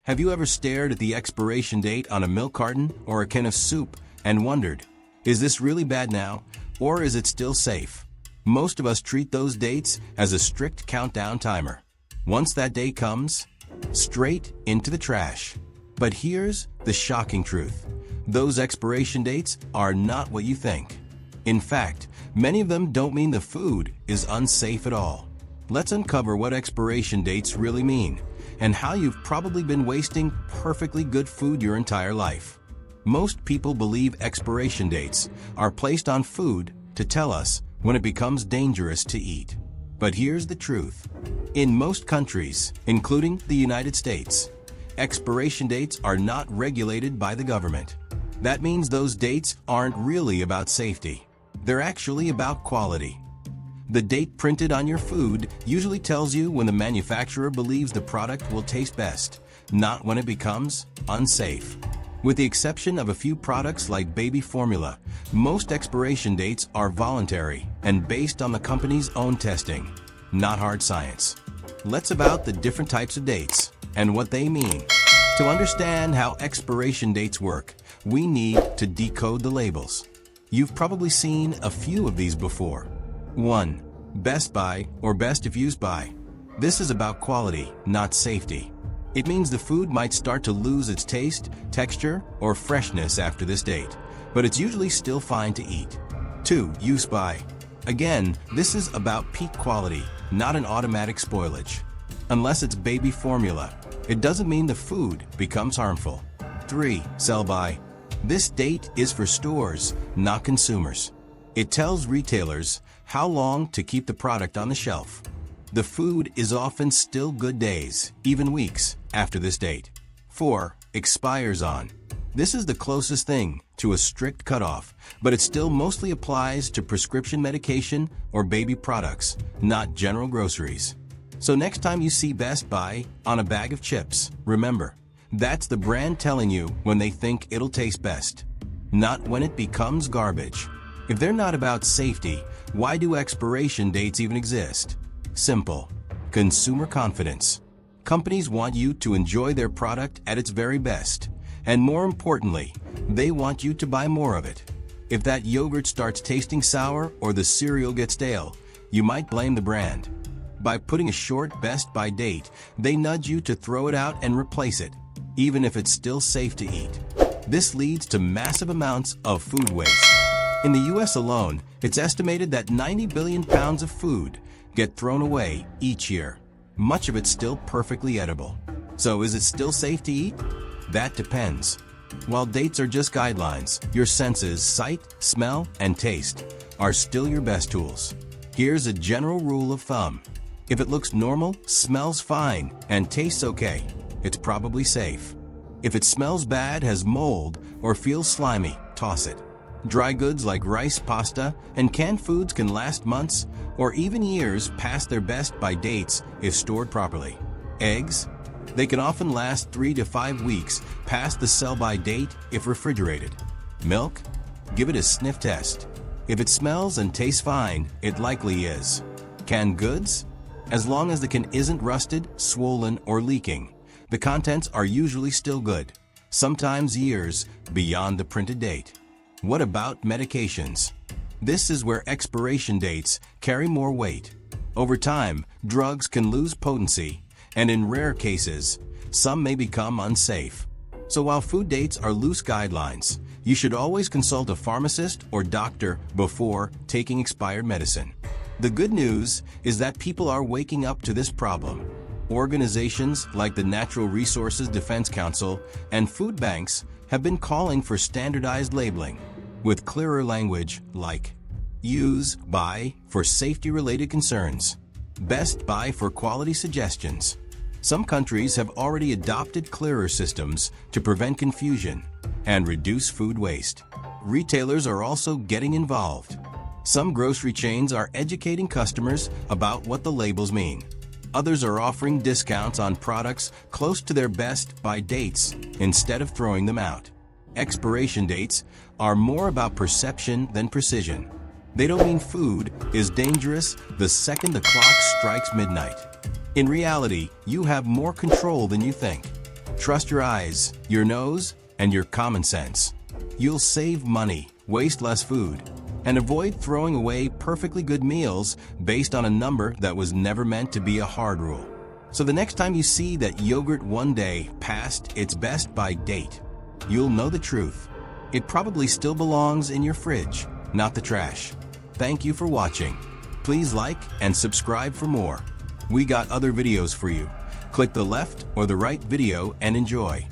Have you ever stared at the expiration date on a milk carton or a can of soup and wondered, is this really bad now, or is it still safe? Most of us treat those dates as a strict countdown timer. Once that day comes, straight into the trash. But here's the shocking truth. Those expiration dates are not what you think. In fact, many of them don't mean the food is unsafe at all. Let's uncover what expiration dates really mean and how you've probably been wasting perfectly good food your entire life. Most people believe expiration dates are placed on food to tell us when it becomes dangerous to eat. But here's the truth. In most countries, including the United States, expiration dates are not regulated by the government. That means those dates aren't really about safety. They're actually about quality. The date printed on your food usually tells you when the manufacturer believes the product will taste best, not when it becomes unsafe. With the exception of a few products like baby formula, most expiration dates are voluntary and based on the company's own testing, not hard science. Let's about the different types of dates and what they mean. To understand how expiration dates work, we need to decode the labels. You've probably seen a few of these before. 1. Best by or best if used by. This is about quality, not safety. It means the food might start to lose its taste, texture, or freshness after this date, but it's usually still fine to eat. 2. Use by. Again, this is about peak quality, not an automatic spoilage. Unless it's baby formula, it doesn't mean the food becomes harmful. 3. Sell by. This date is for stores, not consumers. It tells retailers how long to keep the product on the shelf. The food is often still good days, even weeks, after this date. 4. Expires on. This is the closest thing to a strict cutoff, but it still mostly applies to prescription medication or baby products, not general groceries. So next time you see Best By on a bag of chips, remember, that's the brand telling you when they think it'll taste best, not when it becomes garbage. If they're not about safety, why do expiration dates even exist? Simple. Consumer confidence. Companies want you to enjoy their product at its very best. And more importantly, they want you to buy more of it. If that yogurt starts tasting sour or the cereal gets stale, you might blame the brand. By putting a short Best By date, they nudge you to throw it out and replace it, even if it's still safe to eat. This leads to massive amounts of food waste. In the US alone, it's estimated that 90 billion pounds of food get thrown away each year. Much of it still perfectly edible. So is it still safe to eat? That depends. While dates are just guidelines, your senses, sight, smell, and taste, are still your best tools. Here's a general rule of thumb. If it looks normal, smells fine, and tastes okay, it's probably safe. If it smells bad, has mold, or feels slimy, toss it. Dry goods like rice, pasta, and canned foods can last months or even years past their Best By dates if stored properly. Eggs? They can often last 3 to 5 weeks past the sell-by date if refrigerated. Milk? Give it a sniff test. If it smells and tastes fine, it likely is. Canned goods? As long as the can isn't rusted, swollen, or leaking, the contents are usually still good, sometimes years beyond the printed date. What about medications? This is where expiration dates carry more weight. Over time, drugs can lose potency, and in rare cases, some may become unsafe. So while food dates are loose guidelines, you should always consult a pharmacist or doctor before taking expired medicine. The good news is that people are waking up to this problem. Organizations like the Natural Resources Defense Council and food banks have been calling for standardized labeling, with clearer language like Use By for safety-related concerns, Best By for quality suggestions. Some countries have already adopted clearer systems to prevent confusion and reduce food waste. Retailers are also getting involved. Some grocery chains are educating customers about what the labels mean. Others are offering discounts on products close to their Best By dates instead of throwing them out. Expiration dates are more about perception than precision. They don't mean food is dangerous the second the clock strikes midnight. In reality, you have more control than you think. Trust your eyes, your nose, and your common sense. You'll save money, waste less food, and avoid throwing away perfectly good meals based on a number that was never meant to be a hard rule. So the next time you see that yogurt one day past its best by date, you'll know the truth. It probably still belongs in your fridge, not the trash. Thank you for watching. Please like and subscribe for more. We got other videos for you. Click the left or the right video and enjoy.